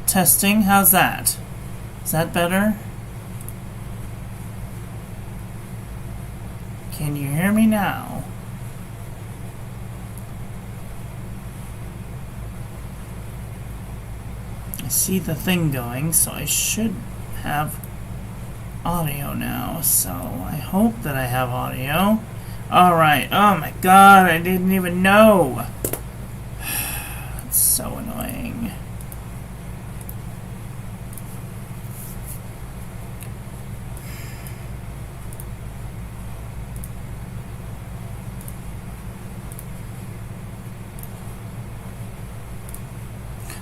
Testing, how's that? Is that better? Can you hear me now? I see the thing going, so I should have audio now. So I hope that I have audio. Alright, oh my god, I didn't even know. It's so annoying.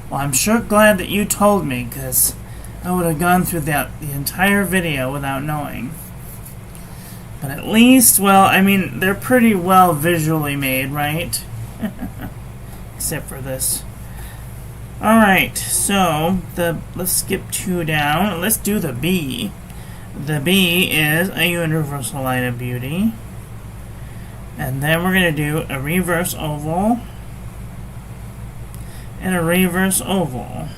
Well, I'm sure glad that you told me, because I would have gone through the entire video without knowing. But at least, well, I mean, they're pretty well visually made, right? Except for this. Alright, so, let's skip 2 down. Let's do the B. The B is a universal line of beauty. And then we're going to do a reverse oval. And a reverse oval.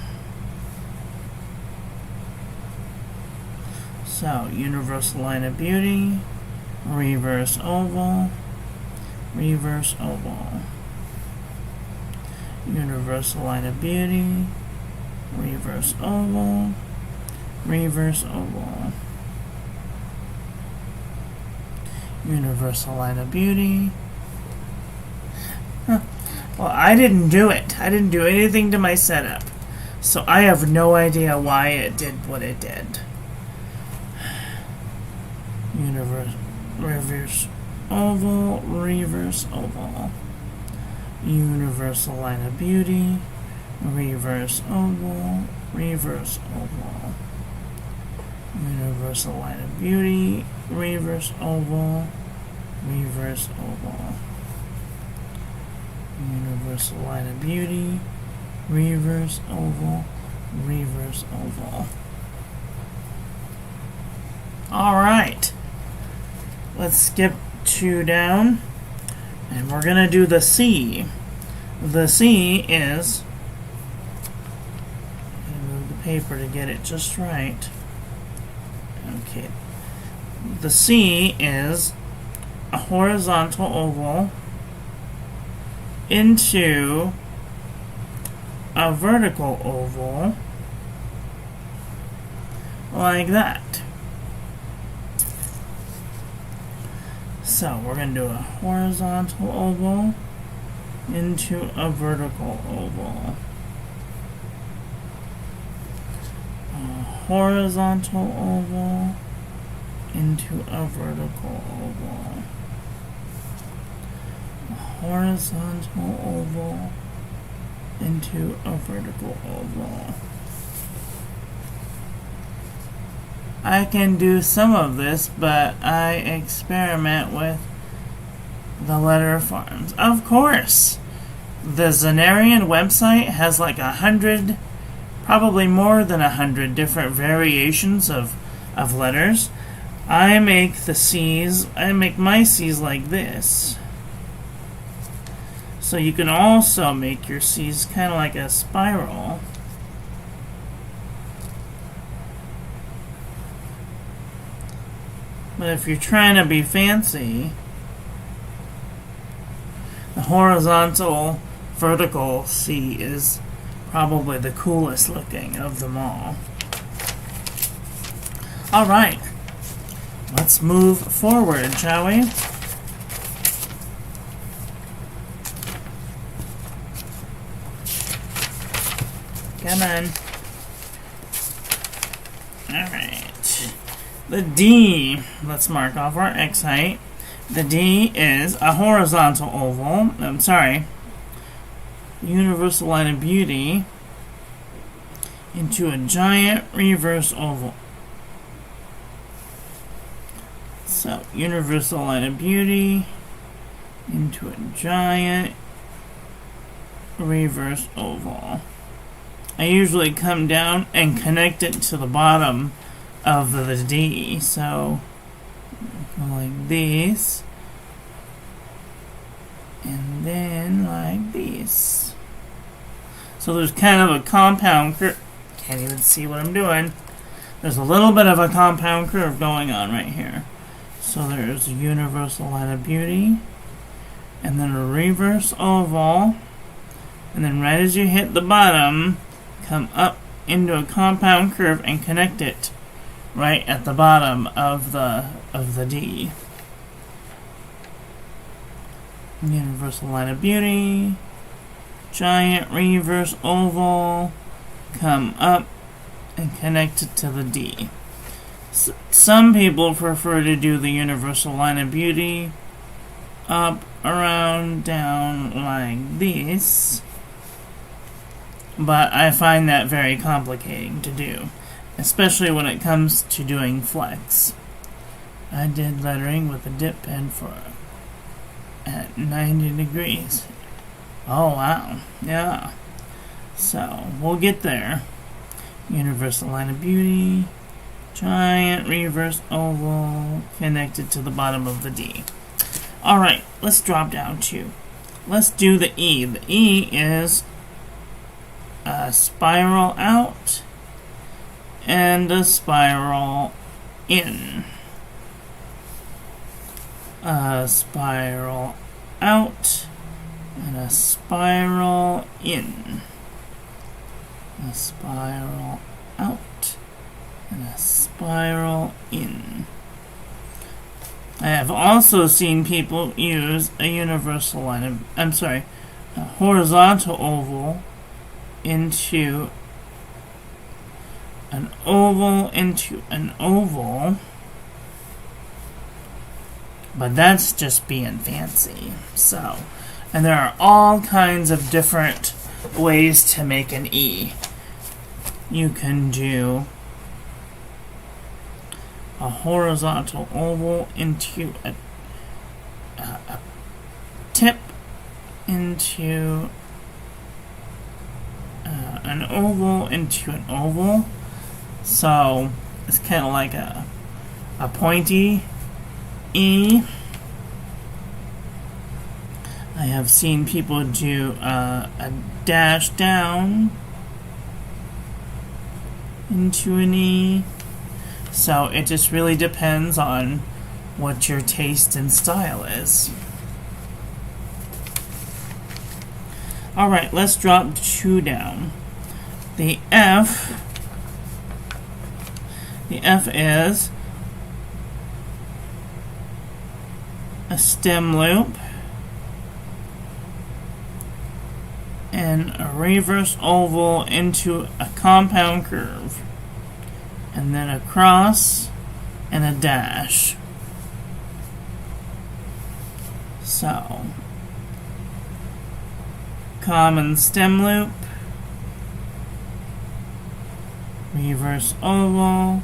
So, universal line of beauty, reverse oval, reverse oval. Universal line of beauty, reverse oval, reverse oval. Universal line of beauty. Well, I didn't do it. I didn't do anything to my setup. So I have no idea why it did what it did. Reverse oval, reverse oval. Universal line of beauty, reverse oval, reverse oval. Universal line of beauty, reverse oval, reverse oval. Universal line of beauty, reverse oval, reverse oval. Alright. Let's skip 2 down. And we're going to do the C. The C is... I'm going to move the paper to get it just right. Okay. The C is a horizontal oval into a vertical oval like that. So we're going to do a horizontal oval into a vertical oval. A horizontal oval into a vertical oval. Horizontal oval into a vertical oval. I can do some of this, but I experiment with the letter forms. Of course! The Zenarian website has like 100, probably more than 100 different variations of letters. I make the C's, I make my C's like this. So you can also make your C's kind of like a spiral. But if you're trying to be fancy, the horizontal vertical C is probably the coolest looking of them all. Alright, let's move forward, shall we? Come on. Alright. The D, let's mark off our X height. The D is a horizontal oval. I'm sorry. Universal line of beauty into a giant reverse oval. So, universal line of beauty into a giant reverse oval. I usually come down and connect it to the bottom of the D, so go like this, and then like this. So there's kind of a compound can't even see what I'm doing. There's a little bit of a compound curve going on right here. So there's a universal line of beauty, and then a reverse oval, and then right as you hit the bottom, come up into a compound curve and connect it right at the bottom of the D. Universal line of beauty, giant reverse oval, come up and connect it to the D. Some people prefer to do the universal line of beauty up, around, down like this, but I find that very complicating to do, especially when it comes to doing flex. I did lettering with a dip pen at 90 degrees. Oh wow, yeah. So we'll get there. Universal line of beauty, giant reverse oval connected to the bottom of the D. Alright, let's drop down to, let's do the E. The E is a spiral out and a spiral in. A spiral out and a spiral in. A spiral out and a spiral in. I have also seen people use a universal line of, a horizontal oval into an oval into an oval, but that's just being fancy. So, and there are all kinds of different ways to make an E. You can do a horizontal oval into a tip into an oval into an oval. So it's kind of like a pointy E. I have seen people do a dash down into an E. So it just really depends on what your taste and style is. Alright, let's drop 2 down. The F is a stem loop and a reverse oval into a compound curve, and then a cross and a dash. So, common stem loop, reverse oval,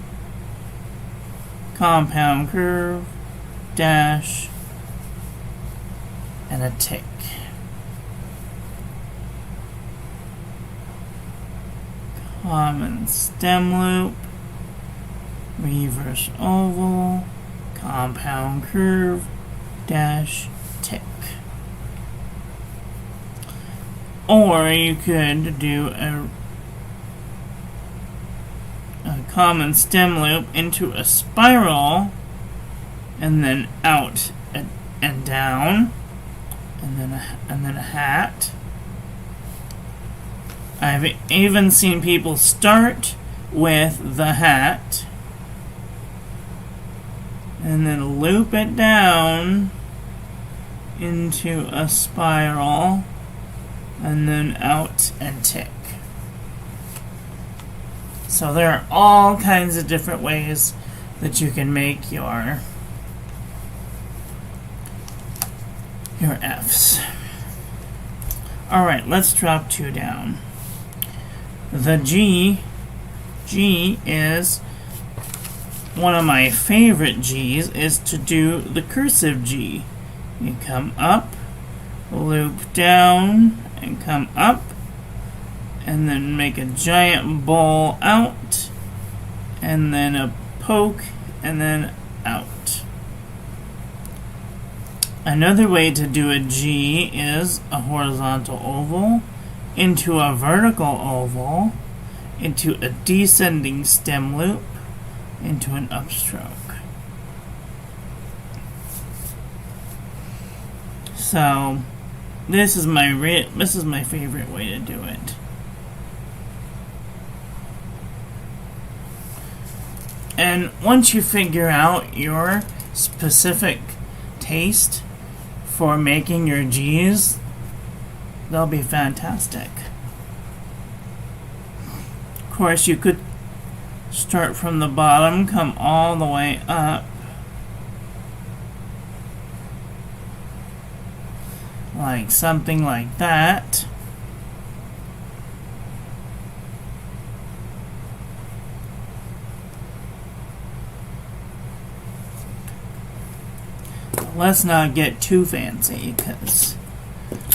compound curve, dash, and a tick. Common stem loop, reverse oval, compound curve, dash, tick. Or you could do a common stem loop into a spiral, and then out and down, and then a hat. I've even seen people start with the hat and then loop it down into a spiral and then out and tick. So there are all kinds of different ways that you can make your Fs. Alright, let's drop 2 down. The G is one of my favorite G's, is to do the cursive G. You come up, loop down, and come up, and then make a giant bowl out, and then a poke, and then out. Another way to do a G is a horizontal oval into a vertical oval, into a descending stem loop into an upstroke. So this is my favorite way to do it. And once you figure out your specific taste for making your G's, they'll be fantastic. Of course, you could start from the bottom, come all the way up, like something like that. Let's not get too fancy because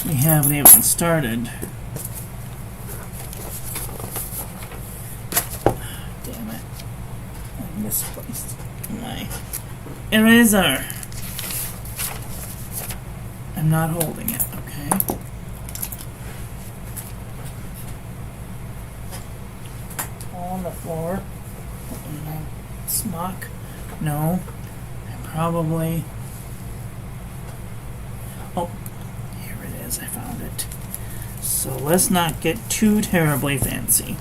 we haven't even started. Damn it. I misplaced my eraser. I'm not holding it, okay? On the floor. Smock. No. Probably. Oh, here it is. I found it. So let's not get too terribly fancy.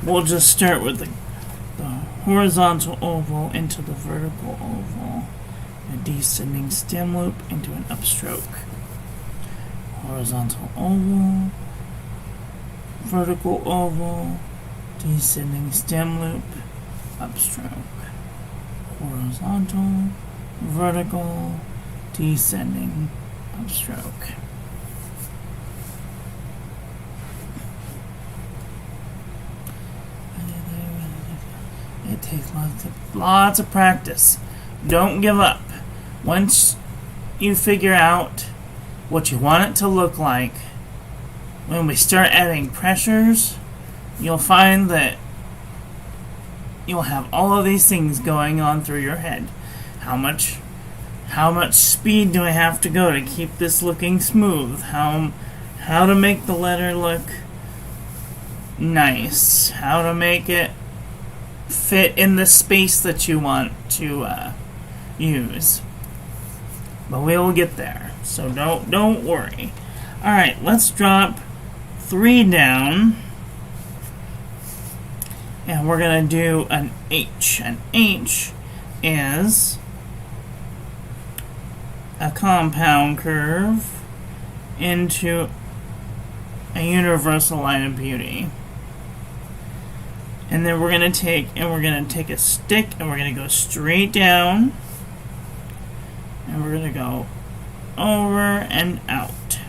We'll just start with the horizontal oval into the vertical oval. A descending stem loop into an upstroke. Horizontal oval, vertical oval, descending stem loop, upstroke. Horizontal, vertical, descending, upstroke. It takes lots of practice. Don't give up. Once you figure out what you want it to look like, when we start adding pressures, you'll find that you'll have all of these things going on through your head. How much speed do I have to go to keep this looking smooth? How to make the letter look nice? How to make it fit in the space that you want to use? But we will get there, so don't worry. All right, let's drop 3 down. And we're going to do an H. An H is a compound curve into a universal line of beauty. And then we're going to take a stick and we're going to go straight down. And we're going to go over and out.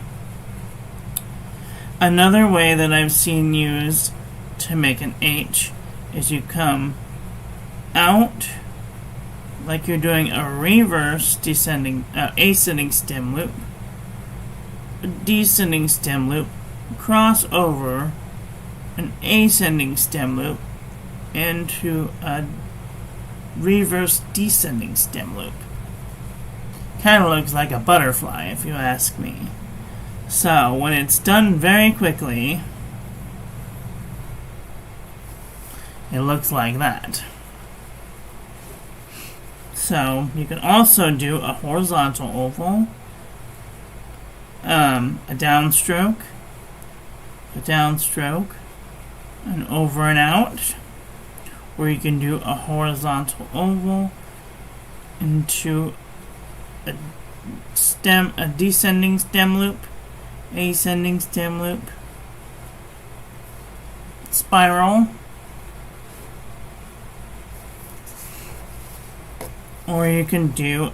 Another way that I've seen used to make an H is you come out like you're doing a reverse ascending stem loop, a descending stem loop, cross over an ascending stem loop into a reverse descending stem loop. Kind of looks like a butterfly, if you ask me. So when it's done very quickly, it looks like that. So you can also do a horizontal oval, a downstroke, and over and out, or you can do a horizontal oval into a descending stem loop, ascending stem loop, spiral, or you can do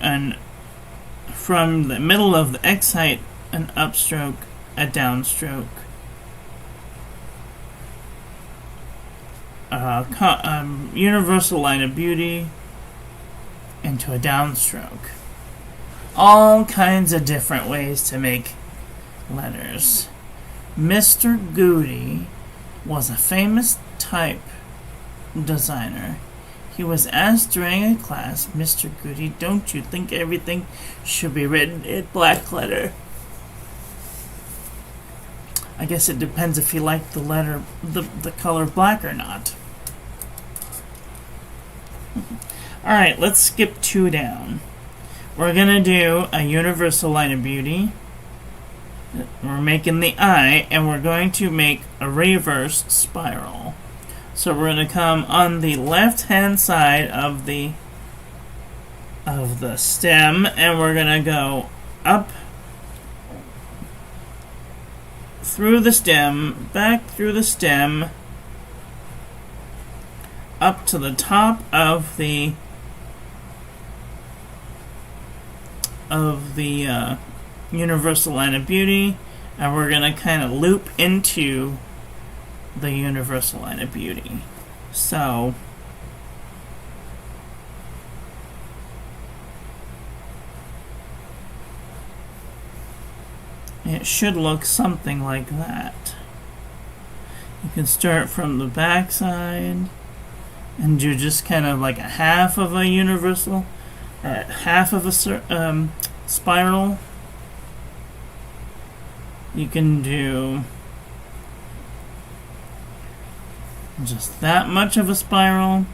from the middle of the X height, an upstroke, a downstroke, universal line of beauty into a downstroke. All kinds of different ways to make letters. Mr. Goody was a famous type designer. He was asked during a class, "Mr. Goody, don't you think everything should be written in black letter?" I guess it depends if you like the color black or not. Alright, let's skip 2 down. We're gonna do a universal line of beauty. We're making the eye, and we're going to make a reverse spiral. So we're going to come on the left-hand side of the stem, and we're going to go up through the stem, back through the stem, up to the top of the universal line of beauty, and we're going to kind of loop into the universal line of beauty. So it should look something like that. You can start from the back side and do just kind of like a half of a universal, half of a spiral. You can do just that much of a spiral.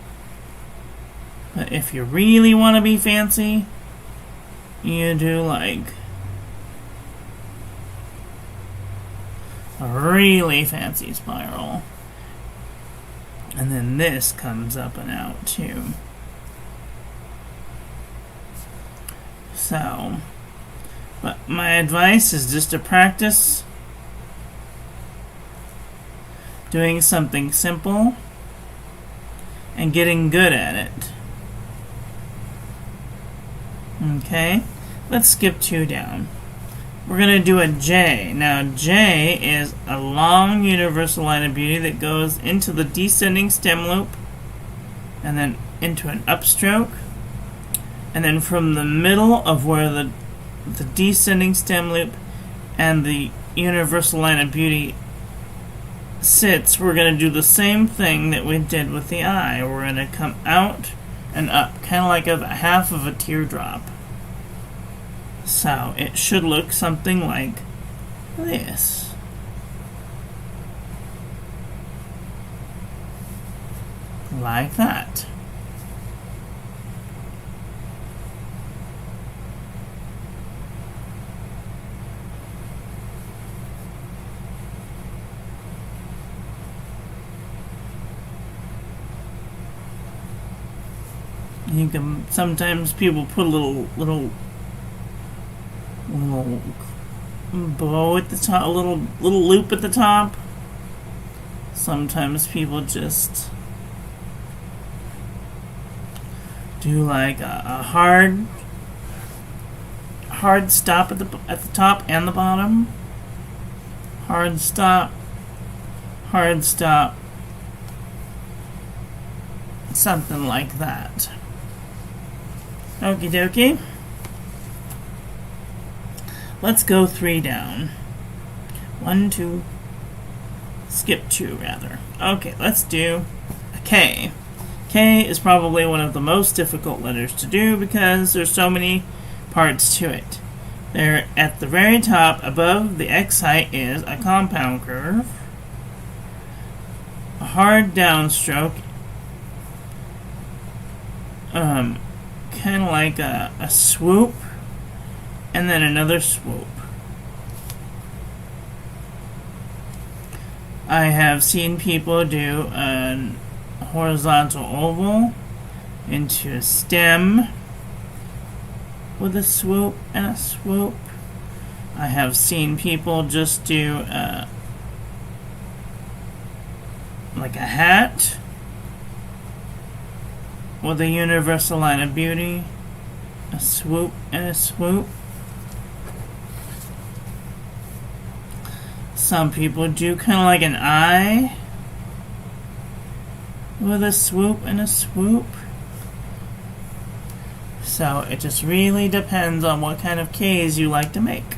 But if you really want to be fancy, you do like a really fancy spiral. And then this comes up and out too. So, but my advice is just to practice doing something simple and getting good at it. Okay, let's skip 2 down. We're going to do a J. Now, J is a long universal line of beauty that goes into the descending stem loop and then into an upstroke. And then from the middle of where the descending stem loop and the universal line of beauty sits, we're going to do the same thing that we did with the eye. We're going to come out and up, kind of like a half of a teardrop. So it should look something like this. Like that. You can sometimes people put a little bow at the top, a little loop at the top. Sometimes people just do like a hard stop at the top and the bottom. Hard stop, something like that. Okie dokie. Let's go 3 down. 1, 2. Skip 2, rather. Okay, let's do a K. K is probably one of the most difficult letters to do because there's so many parts to it. There, at the very top, above the X height, is a compound curve, a hard downstroke, kind of like a swoop, and then another swoop. I have seen people do a horizontal oval into a stem with a swoop and a swoop. I have seen people just do like a hat with a universal line of beauty, a swoop and a swoop. Some people do kind of like an eye with a swoop and a swoop. So it just really depends on what kind of K's you like to make.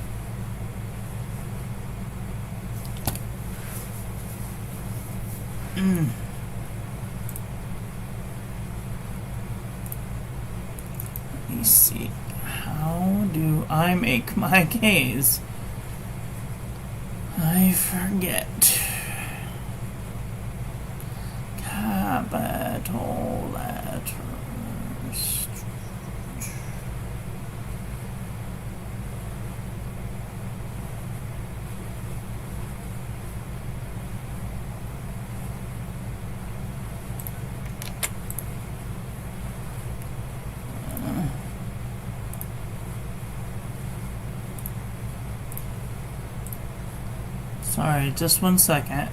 Let me see. How do I make my K's? I forget. Capital letters. Sorry, just 1 second.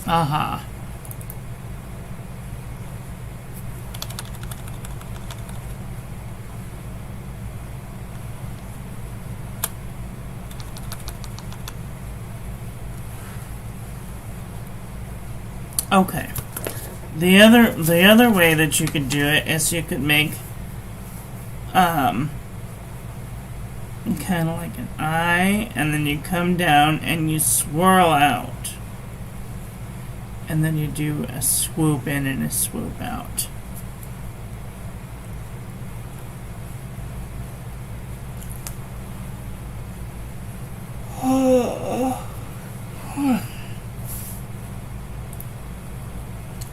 Aha. Okay. The other way that you could do it is you could make kind of like an eye, and then you come down and you swirl out, and then you do a swoop in and a swoop out.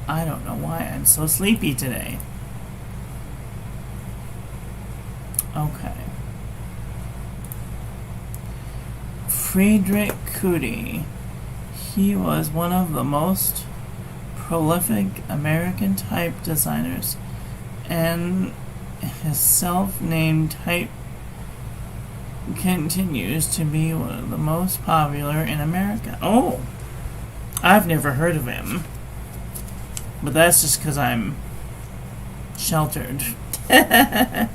I don't know why I'm so sleepy today. Okay. Friedrich Cudi. He was one of the most prolific American type designers, and his self-named type continues to be one of the most popular in America. Oh! I've never heard of him. But that's just because I'm sheltered. I'm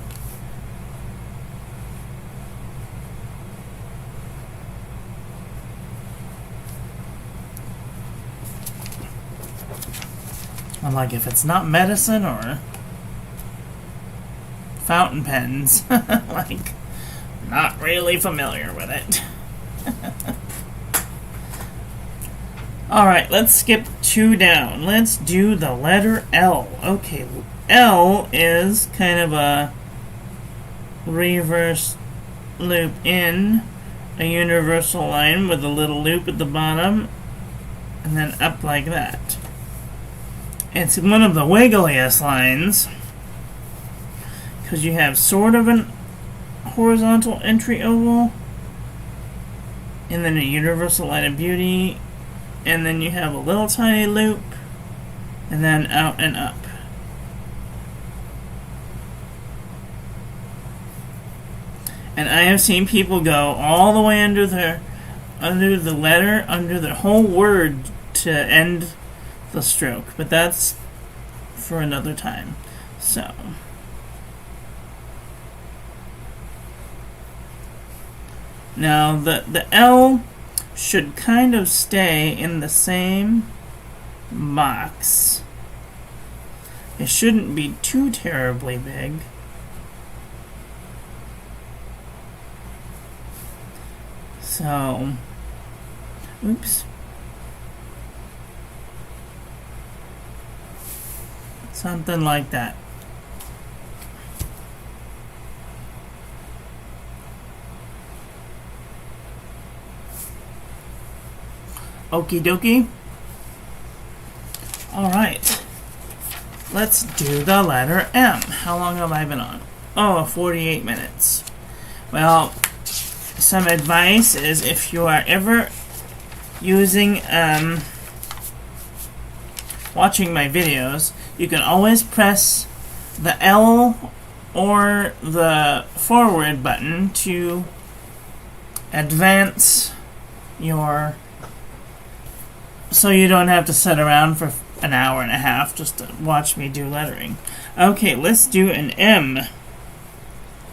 like, if it's not medicine or fountain pens, like, not really familiar with it. Alright, let's skip 2 down. Let's do the letter L. Okay, L is kind of a reverse loop in, a universal line with a little loop at the bottom, and then up like that. It's one of the wiggliest lines, because you have sort of an horizontal entry oval, and then a universal line of beauty, and then you have a little tiny loop, and then out and up. And I have seen people go all the way under the letter, under the whole word to end the stroke, but that's for another time. So now the L should kind of stay in the same box. It shouldn't be too terribly big. So, oops. Something like that. Okie dokie. Alright. Let's do the letter M. How long have I been on? Oh, 48 minutes. Well, some advice is if you are ever using, watching my videos, you can always press the L or the forward button to advance your, so you don't have to sit around for an hour and a half just to watch me do lettering. Okay, let's do an M.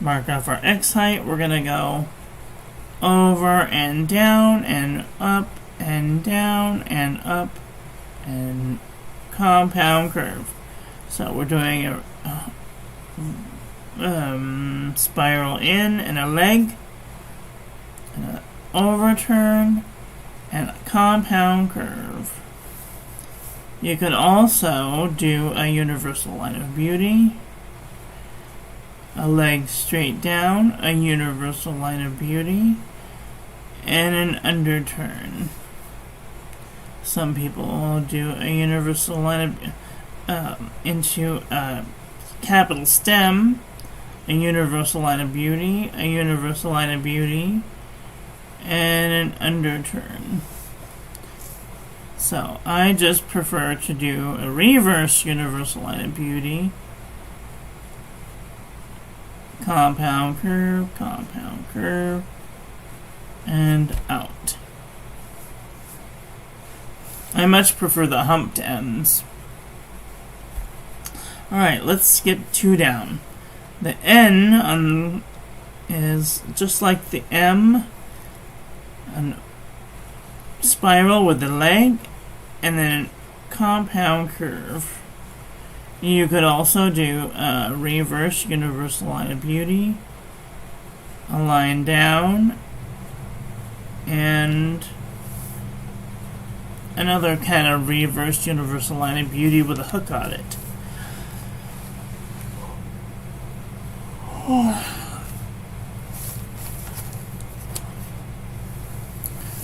Mark off our X height. We're going to go over and down and up and down and up and compound curve. So we're doing a spiral in and a leg and an overturn and a compound curve. You could also do a universal line of beauty, a leg straight down, a universal line of beauty, and an underturn. Some people will do a universal line of into a capital stem, a universal line of beauty, a universal line of beauty, and an underturn. So I just prefer to do a reverse universal line of beauty, compound curve, and out. I much prefer the humped ends. Alright, let's skip 2 down. The N is just like the M, a spiral with the leg, and then compound curve. You could also do a reverse universal line of beauty, a line down, and another kind of reverse universal line of beauty with a hook on it.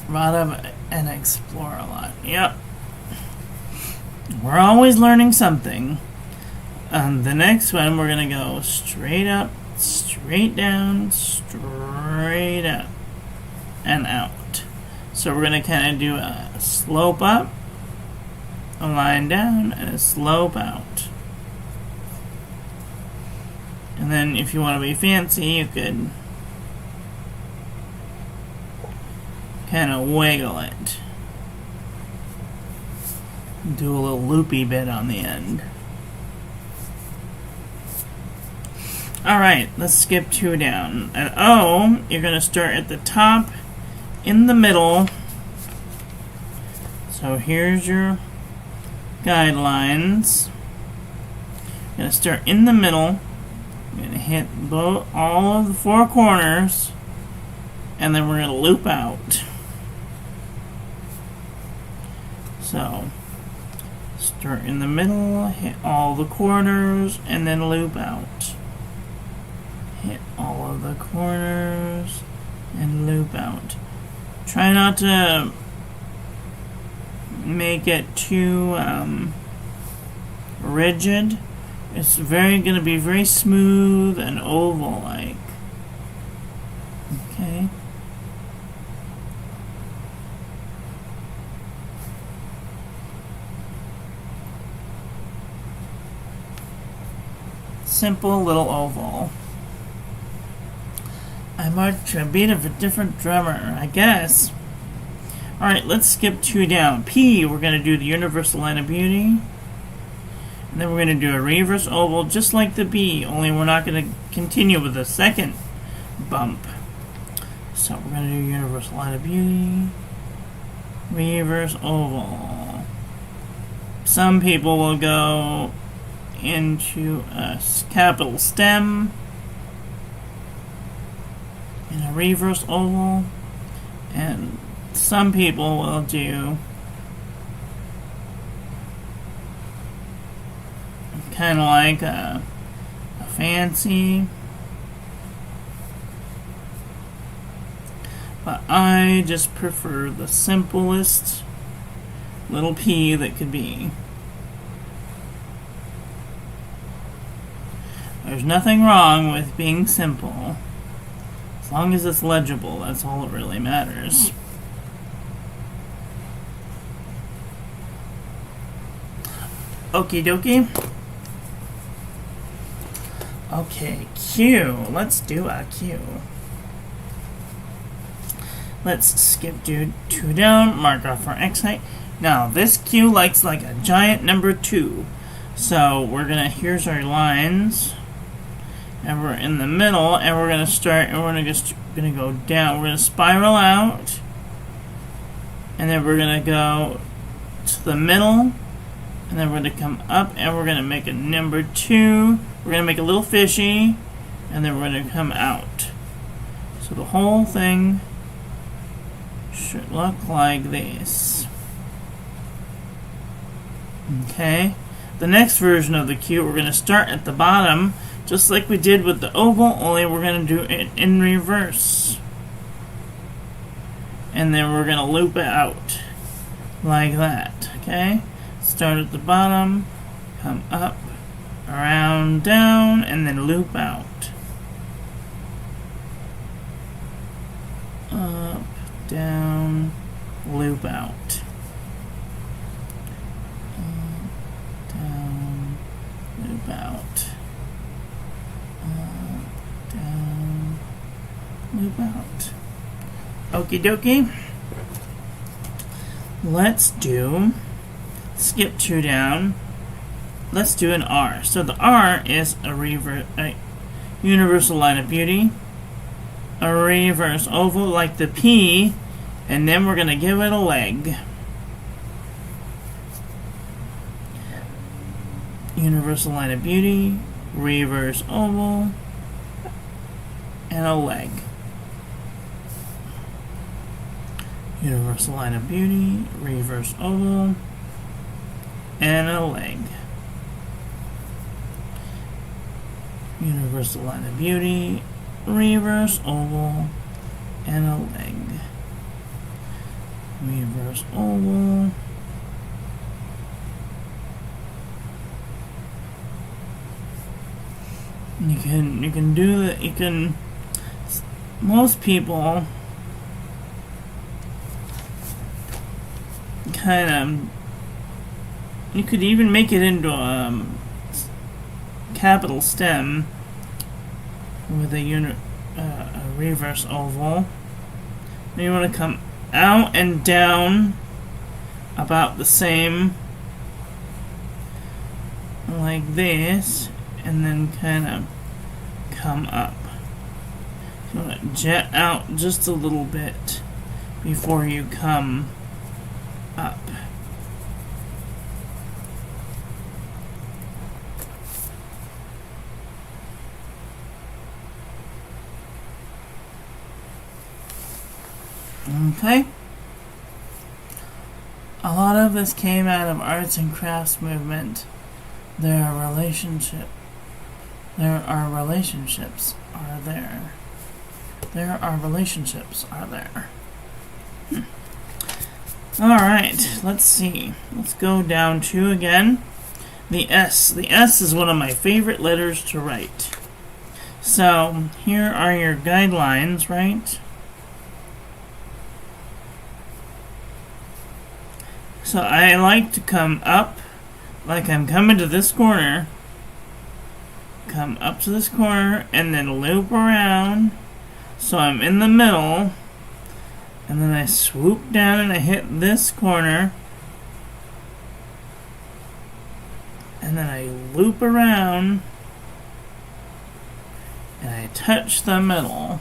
Lot of and explore a lot. Yep. We're always learning something. The next one, we're going to go straight up, straight down, straight up, and out. So we're going to kind of do a slope up, a line down, and a slope out. And then if you want to be fancy, you could kind of wiggle it. Do a little loopy bit on the end. Alright, let's skip 2 down. At O, you're going to start at the top, in the middle. So here's your guidelines. You're going to start in the middle. You're going to hit all of the 4 corners. And then we're going to loop out. So, start in the middle, hit all the corners, and then loop out. Hit all of the corners, and loop out. Try not to make it too rigid. It's going to be very smooth and oval-like. Okay. Simple little oval. I'm a bit of a different drummer, I guess. Alright, let's skip 2 down. P, we're going to do the universal line of beauty. And then we're going to do a reverse oval just like the B, only we're not going to continue with the second bump. So we're going to do universal line of beauty, reverse oval. Some people will go into a capital stem in a reverse oval, and some people will do kind of like a fancy, but I just prefer the simplest little P that could be. There's nothing wrong with being simple. As long as it's legible, that's all that really matters. Okie dokie. Okay, Q. Let's do a Q. Let's skip 2 down, mark off our X height. Now, this Q likes like a giant number 2. So, we're gonna, here's our lines. And we're in the middle, and we're going to start, and we're just going to go down. We're going to spiral out, and then we're going to go to the middle, and then we're going to come up, and we're going to make a number 2. We're going to make a little fishy, and then we're going to come out. So the whole thing should look like this. Okay, the next version of the cube, we're going to start at the bottom, just like we did with the oval, only we're going to do it in reverse. And then we're going to loop it out like that. Okay, start at the bottom, come up, around, down, and then loop out. Up, down, loop out. Up, down, loop out. Up, down, loop out. Okie dokie. Let's skip 2 down. Let's do an R. So the R is a universal line of beauty, a reverse oval like the P, and then we're going to give it a leg. Universal line of beauty, reverse oval, and a leg. Universal line of beauty, reverse oval, and a leg. Universal line of beauty, reverse oval, and a leg. Reverse oval. You can do that. Most people you could even make it into a capital stem with a reverse oval. You want to come out and down about the same, like this, and then kind of come up. You want to jet out just a little bit before you come up. Okay. A lot of this came out of arts and crafts movement. There are relationships are there. There are relationships are there. Alright, let's see. Let's go down 2 again. The S. The S is one of my favorite letters to write. So, here are your guidelines, right? So I like to come up, like I'm coming to this corner, come up to this corner, and then loop around, so I'm in the middle, and then I swoop down and I hit this corner, and then I loop around, and I touch the middle.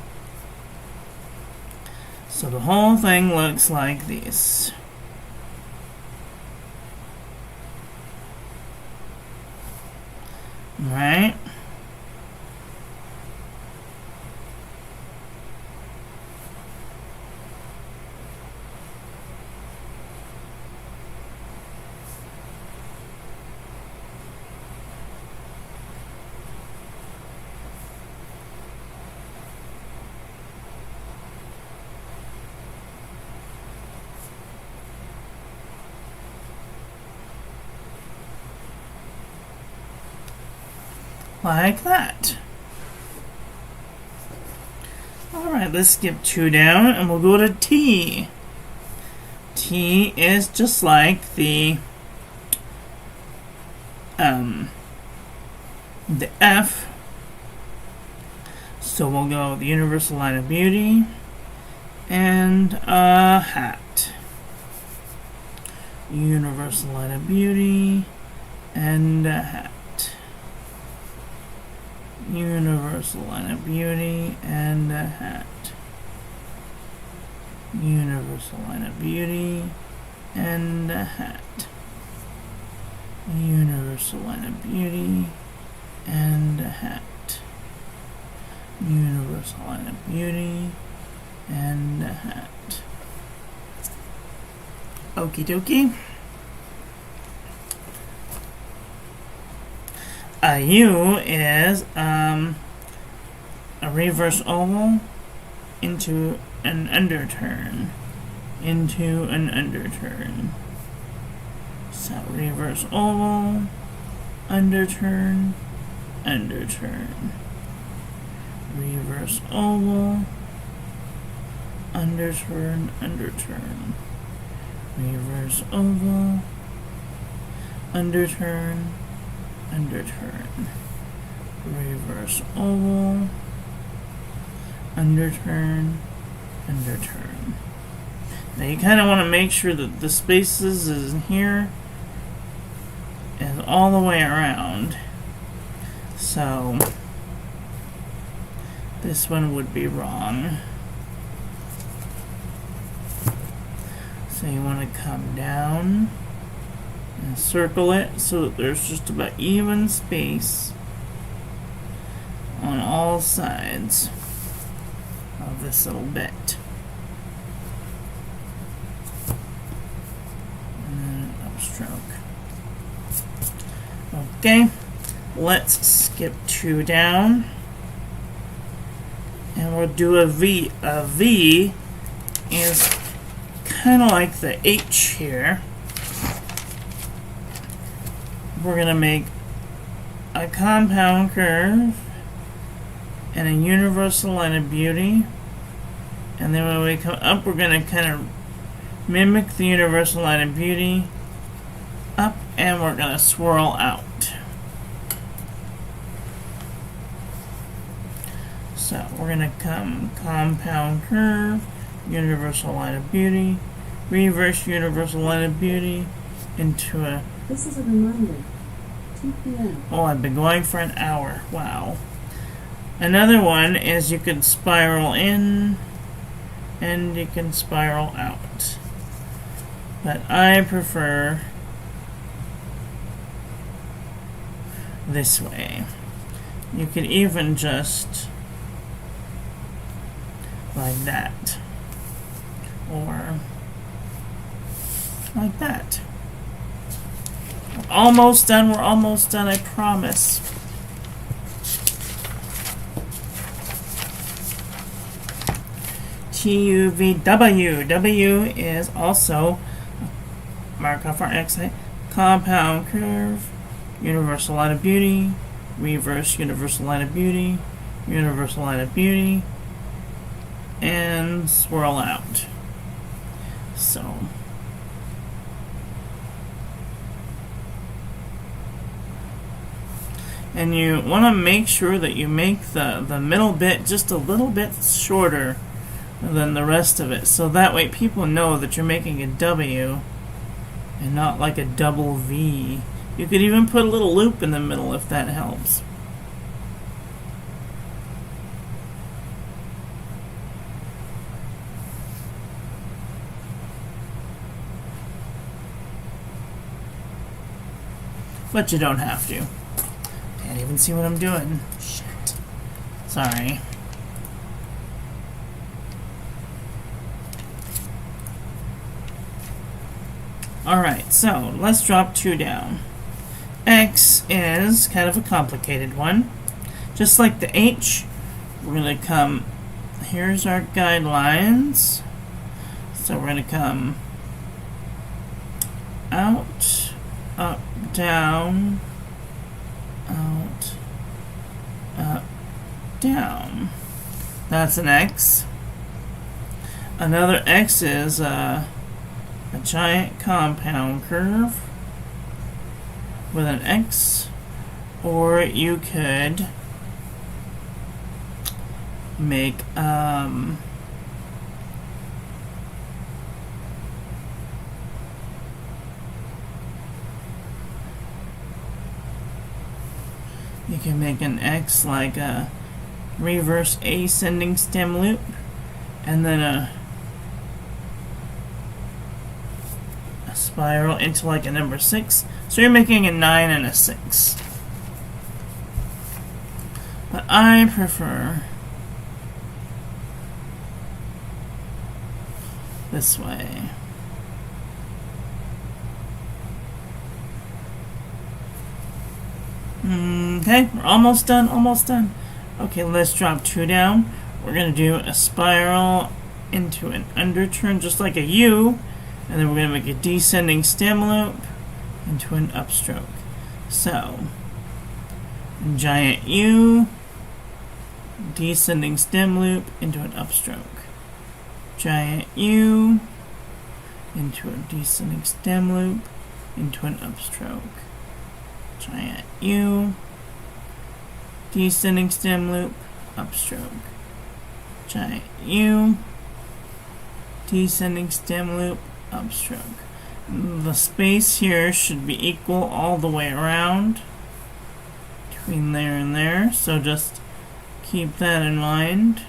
So the whole thing looks like this. Right? Like that. Alright, let's skip 2 down and we'll go to T. T is just like the F. So we'll go the universal line of beauty and a hat. Universal line of beauty and a hat. Universal line of beauty and a hat. Universal line of beauty and a hat. Universal line of beauty and a hat. Universal line of beauty and a hat. Okie dokie. A U is a reverse oval into an underturn. Into an underturn. So reverse oval, underturn, underturn. Reverse oval, underturn, underturn. Reverse oval, underturn, underturn. Reverse oval, underturn, underturn. Now you kind of want to make sure that the spaces is here is all the way around. So this one would be wrong. So you want to come down and circle it so that there's just about even space on all sides of this little bit. And upstroke. Okay, let's skip 2 down. And we'll do a V. A V is kind of like the H here. We're going to make a compound curve and a universal line of beauty. And then when we come up, we're going to kind of mimic the universal line of beauty up, and we're going to swirl out. So we're going to come compound curve, universal line of beauty, reverse universal line of beauty into a... This is a reminder. 2 p.m. Oh, I've been going for an hour. Wow. Another one is you can spiral in and you can spiral out. But I prefer this way. You could even just like that, or like that. We're almost done, I promise. TUVW. W is also mark off our X, compound curve, universal line of beauty, reverse universal line of beauty, universal line of beauty, and swirl out. So and you want to make sure that you make the middle bit just a little bit shorter than the rest of it, so that way people know that you're making a W and not like a double V. You could even put a little loop in the middle if that helps. But you don't have to. Can't even see what I'm doing. Shit. Sorry. Alright, so let's drop 2 down. X is kind of a complicated one. Just like the H, we're going to come, here's our guidelines. So we're going to come out, up, down, out, up, down. That's an X. Another X is a giant compound curve with an X, or you could make you can make an X like a reverse ascending stem loop, and then a spiral into like a number 6. So you're making a 9 and a 6. But I prefer this way. Okay, we're almost done, almost done. Okay, let's drop 2 down. We're going to do a spiral into an underturn, just like a U, and then we're going to make a descending stem loop into an upstroke. So, giant U, descending stem loop into an upstroke. Giant U, into a descending stem loop, into an upstroke. Giant U, descending stem loop, upstroke. Giant U, descending stem loop, upstroke. The space here should be equal all the way around between there and there, so just keep that in mind.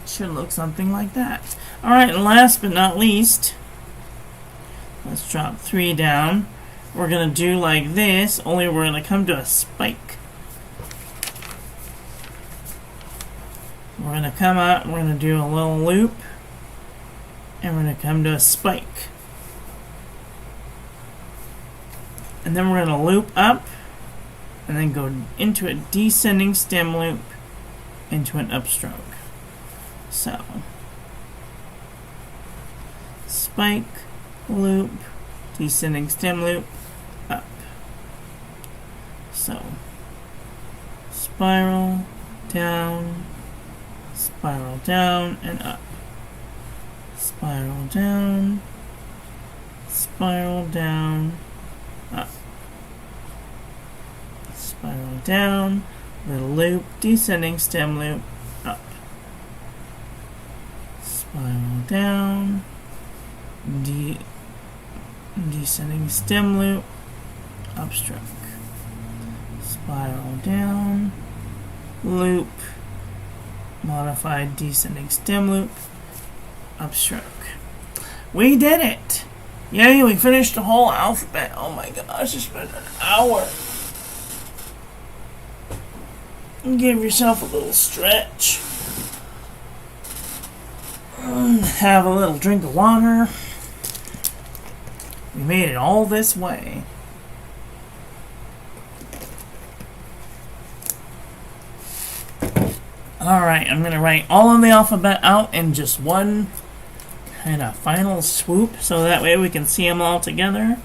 Should look something like that. Alright, and last but not least, let's drop 3 down. We're going to do like this, only we're going to come to a spike. We're going to come out, we're going to do a little loop, and we're going to come to a spike. And then we're going to loop up, and then go into a descending stem loop, into an upstroke. So, spike, loop, descending stem loop, up. So, spiral, down, and up. Spiral down, up. Spiral down, little loop, descending stem loop, up. Spiral down, descending stem loop, upstroke. Spiral down, loop, modified descending stem loop, upstroke. We did it! Yay, we finished the whole alphabet. Oh my gosh, it's been an hour. Give yourself a little stretch. Have a little drink of water. We made it all this way. Alright, I'm going to write all of the alphabet out in just one kind of final swoop, so that way we can see them all together.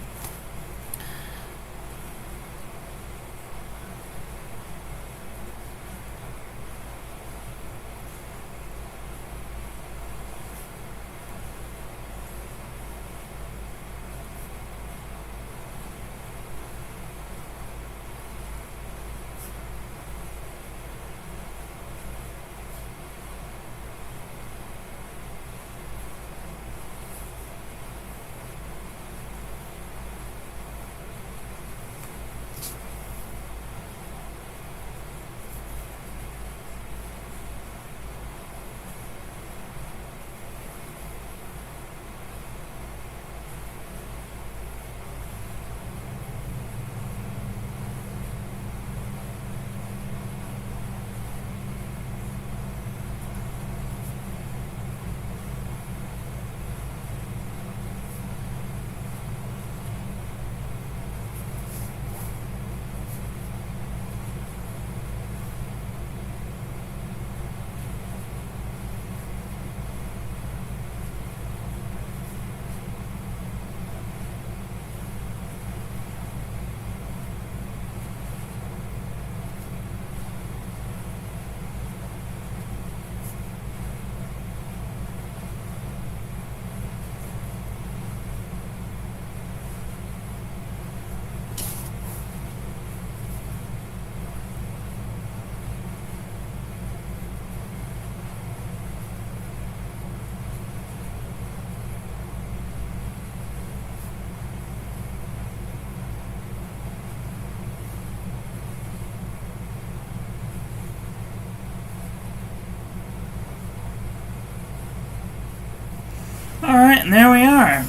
Alright, and there we are.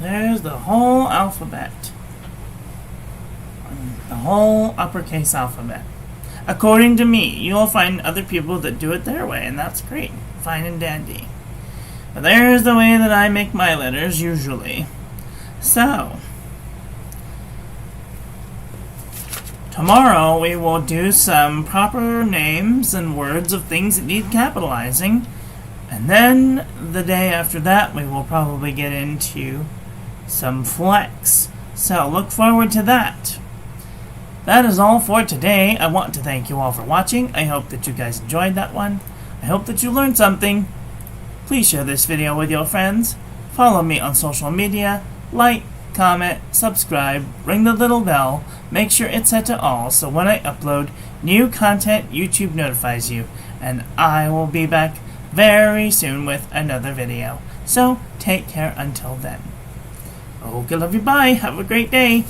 There's the whole alphabet. The whole uppercase alphabet. According to me, you'll find other people that do it their way, and that's great. Fine and dandy. But there's the way that I make my letters usually. So, tomorrow we will do some proper names and words of things that need capitalizing. And then the day after that we will probably get into some flex. So look forward to that. That is all for today. I want to thank you all for watching. I hope that you guys enjoyed that one. I hope that you learned something. Please share this video with your friends. Follow me on social media. Like, comment, subscribe, ring the little bell. Make sure it's set to all so when I upload new content, YouTube notifies you. And I will be back very soon with another video. So take care until then. Okay, love you, bye. Have a great day.